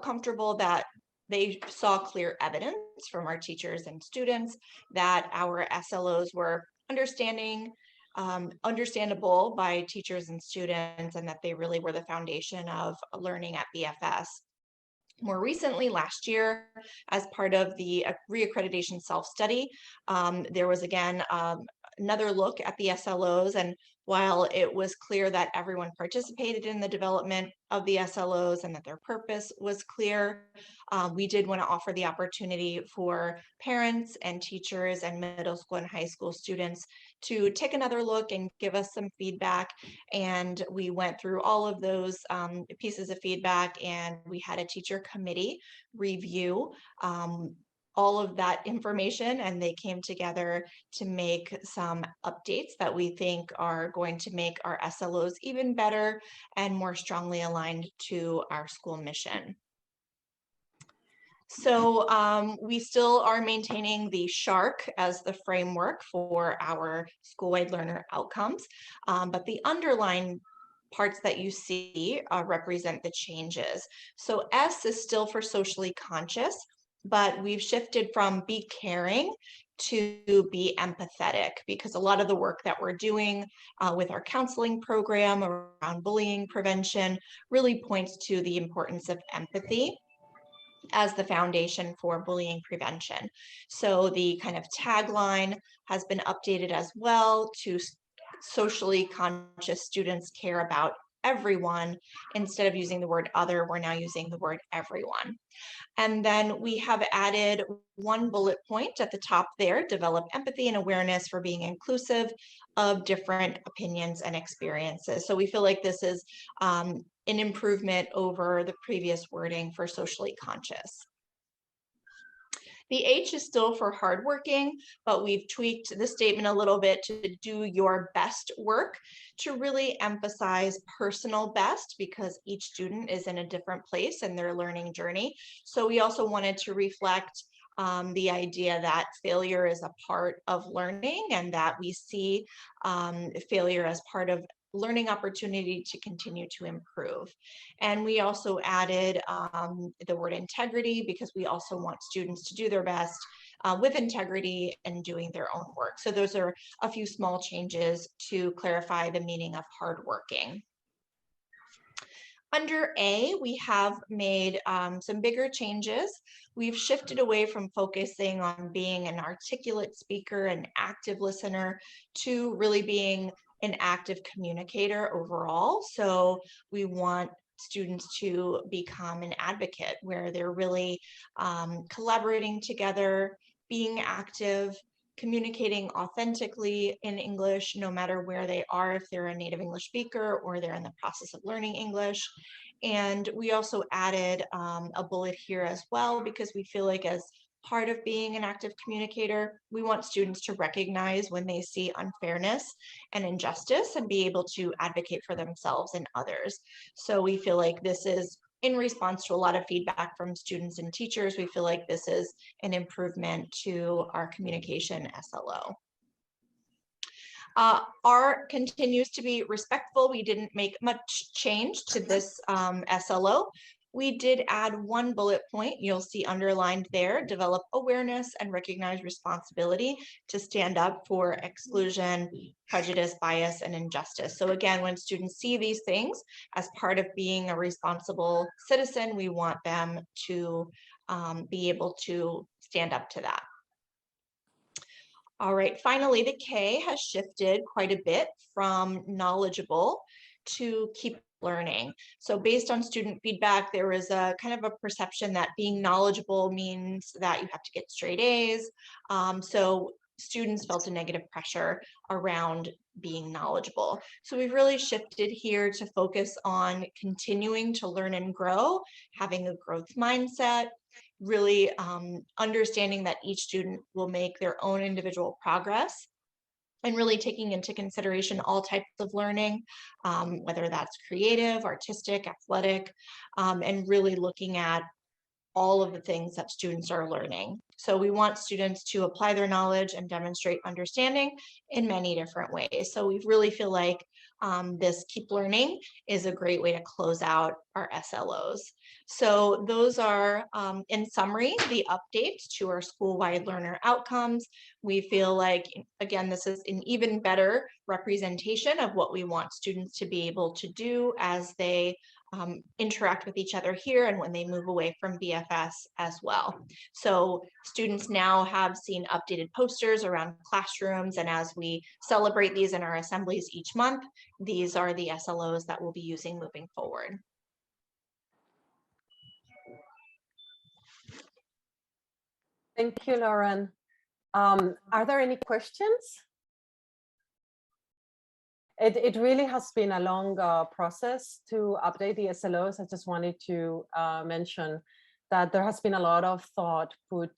comfortable that they saw clear evidence from our teachers and students that our SLOs were understandable by teachers and students, and that they really were the foundation of learning at BFS. More recently, last year, as part of the reaccreditation self-study, there was again another look at the SLOs. And while it was clear that everyone participated in the development of the SLOs and that their purpose was clear, we did want to offer the opportunity for parents and teachers and middle school and high school students to take another look and give us some feedback. And we went through all of those pieces of feedback, and we had a teacher committee review all of that information, and they came together to make some updates that we think are going to make our SLOs even better and more strongly aligned to our school mission. So we still are maintaining the SHARC as the framework for our school-wide learner outcomes, but the underlying parts that you see represent the changes. So S is still for socially conscious, but we've shifted from be caring to be empathetic, because a lot of the work that we're doing with our counseling program around bullying prevention really points to the importance of empathy as the foundation for bullying prevention. So the kind of tagline has been updated as well to socially conscious students care about everyone. Instead of using the word other, we're now using the word everyone. And then we have added one bullet point at the top there: develop empathy and awareness for being inclusive of different opinions and experiences. So we feel like this is an improvement over the previous wording for socially conscious. The H is still for hardworking, but we've tweaked the statement a little bit to do your best work, to really emphasize personal best, because each student is in a different place in their learning journey. So we also wanted to reflect the idea that failure is a part of learning, and that we see failure as part of learning opportunity to continue to improve. And we also added the word integrity, because we also want students to do their best with integrity and doing their own work. So those are a few small changes to clarify the meaning of hardworking. Under A, we have made some bigger changes. We've shifted away from focusing on being an articulate speaker, an active listener, to really being an active communicator overall. So we want students to become an advocate, where they're really collaborating together, being active, communicating authentically in English, no matter where they are, if they're a native English speaker or they're in the process of learning English. And we also added a bullet here as well, because we feel like as part of being an active communicator, we want students to recognize when they see unfairness and injustice and be able to advocate for themselves and others. So we feel like this is in response to a lot of feedback from students and teachers. We feel like this is an improvement to our communication SLO. R continues to be respectful. We didn't make much change to this SLO. We did add one bullet point, you'll see underlined there: develop awareness and recognize responsibility to stand up for exclusion, prejudice, bias, and injustice. So again, when students see these things as part of being a responsible citizen, we want them to be able to stand up to that. All right, finally, the K has shifted quite a bit from knowledgeable to keep learning. So based on student feedback, there was a kind of a perception that being knowledgeable means that you have to get straight A's. So students felt a negative pressure around being knowledgeable. So we've really shifted here to focus on continuing to learn and grow, having a growth mindset, really understanding that each student will make their own individual progress, and really taking into consideration all types of learning, whether that's creative, artistic, athletic, and really looking at all of the things that students are learning. So we want students to apply their knowledge and demonstrate understanding in many different ways. So we really feel like this Keep Learning is a great way to close out our SLOs. So those are, in summary, the updates to our school-wide learner outcomes. We feel like, again, this is an even better representation of what we want students to be able to do as they interact with each other here and when they move away from BFS as well. So students now have seen updated posters around classrooms, and as we celebrate these in our assemblies each month, these are the SLOs that we'll be using moving forward. Thank you, Lauren. Are there any questions? It really has been a long process to update the SLOs. I just wanted to mention that there has been a lot of thought put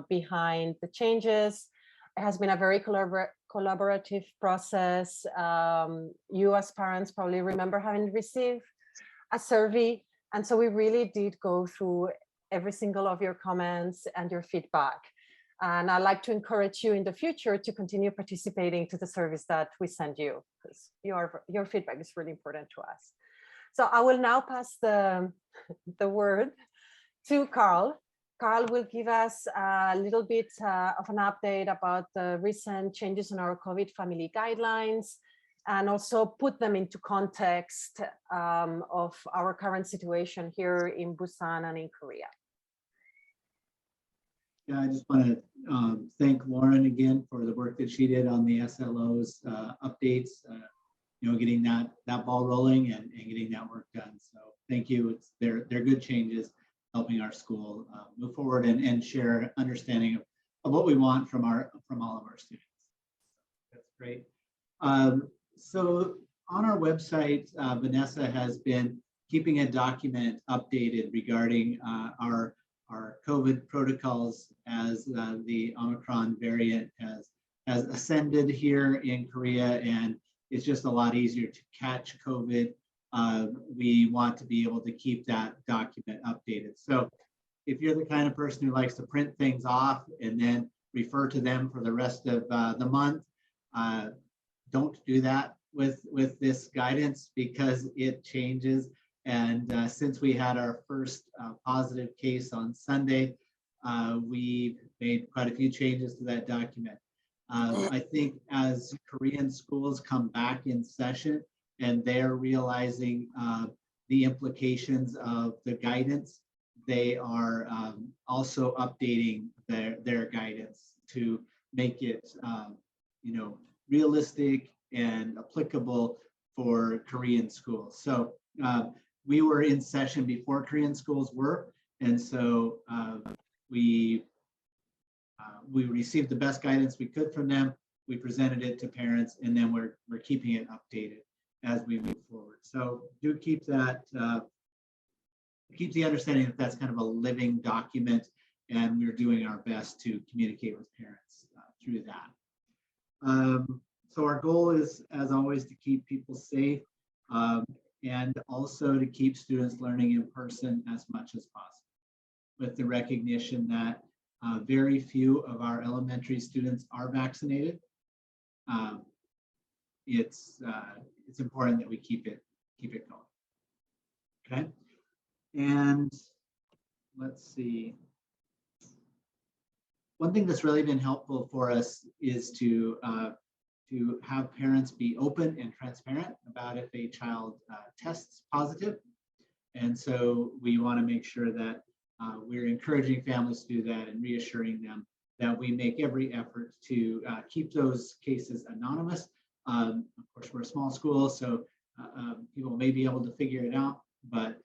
behind the changes. It has been a very collaborative process. You as parents probably remember having received a survey. And so we really did go through every single of your comments and your feedback. And I'd like to encourage you in the future to continue participating to the service that we send you, because your feedback is really important to us. So I will now pass the word to Carl. Carl will give us a little bit of an update about the recent changes in our COVID family guidelines, and also put them into context of our current situation here in Busan and in Korea. Yeah, I just want to thank Lauren again for the work that she did on the SLOs updates, getting that ball rolling and getting that work done. So thank you. They're good changes, helping our school move forward and share understanding of what we want from all of our students. That's great. So on our website, Vanessa has been keeping a document updated regarding our COVID protocols as the Omicron variant has ascended here in Korea, and it's just a lot easier to catch COVID. We want to be able to keep that document updated. So if you're the kind of person who likes to print things off and then refer to them for the rest of the month, don't do that with this guidance, because it changes. And since we had our first positive case on Sunday, we made quite a few changes to that document. I think as Korean schools come back in session and they're realizing the implications of the guidance, they are also updating their guidance to make it realistic and applicable for Korean schools. So we were in session before Korean schools were, and so we received the best guidance we could from them. We presented it to parents, and then we're keeping it updated as we move forward. So do keep that, keep the understanding that that's kind of a living document, and we're doing our best to communicate with parents through that. So our goal is, as always, to keep people safe. And also to keep students learning in person as much as possible, with the recognition that very few of our elementary students are vaccinated. It's important that we keep it going. Okay, and let's see. One thing that's really been helpful for us is to have parents be open and transparent about if a child tests positive. And so we want to make sure that we're encouraging families to do that and reassuring them that we make every effort to keep those cases anonymous. Of course, we're a small school, so people may be able to figure it out, but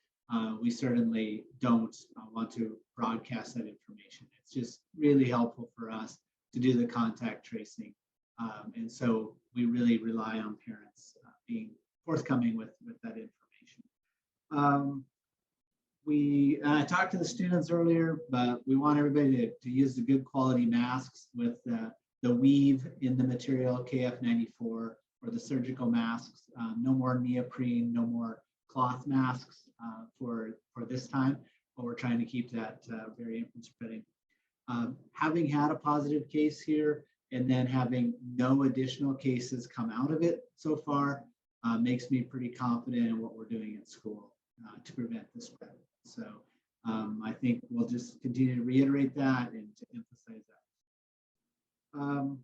we certainly don't want to broadcast that information. It's just really helpful for us to do the contact tracing. And so we really rely on parents being forthcoming with that information. I talked to the students earlier, but we want everybody to use the good quality masks with the weave in the material, KF94, or the surgical masks. No more neoprene, no more cloth masks for this time. we're trying to keep that variant from spreading. Having had a positive case here and then having no additional cases come out of it so far makes me pretty confident in what we're doing at school to prevent the spread. So I think we'll just continue to reiterate that and to emphasize that.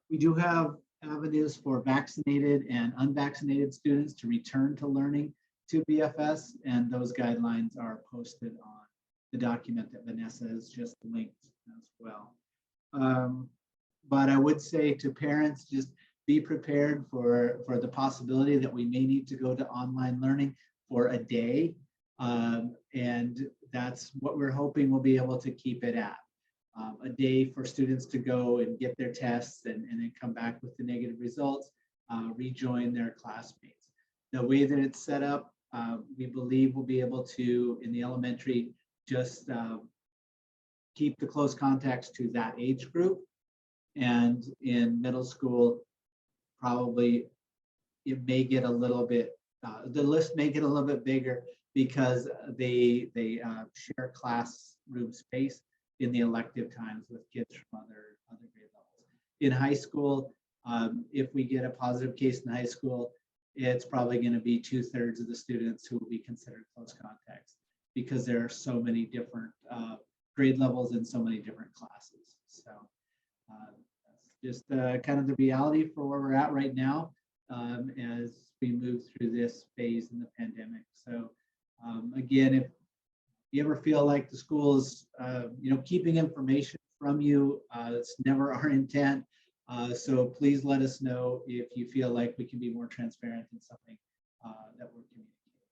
We do have avenues for vaccinated and unvaccinated students to return to learning to BFS, and those guidelines are posted on the document that Vanessa has just linked as well. But I would say to parents, just be prepared for the possibility that we may need to go to online learning for a day. And that's what we're hoping we'll be able to keep it at. A day for students to go and get their tests and then come back with the negative results, rejoin their classmates. The way that it's set up, we believe we'll be able to, in the elementary, just keep the close contacts to that age group. And in middle school, probably it may get a little bit, the list may get a little bit bigger because they share classroom space in the elective times with kids from other grade levels. In high school, if we get a positive case in high school, it's probably going to be 2/3 of the students who will be considered close contacts because there are so many different grade levels and so many different classes. So that's just kind of the reality for where we're at right now as we move through this phase in the pandemic. So again, if you ever feel like the school is keeping information from you, it's never our intent. So please let us know if you feel like we can be more transparent in something that we're communicating.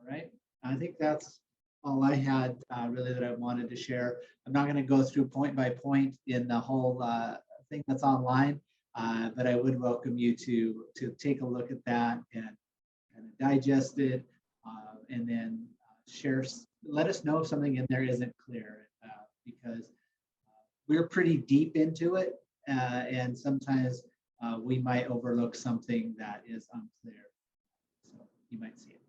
All right, I think that's all I had really that I wanted to share. I'm not going to go through point by point in the whole thing that's online, but I would welcome you to take a look at that and kind of digest it, and then share. Let us know if something in there isn't clear, because we're pretty deep into it, and sometimes we might overlook something that is unclear. So you might see it.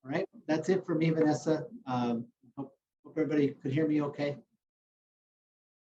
All right, that's it for me, Vanessa. Hope everybody could hear me okay.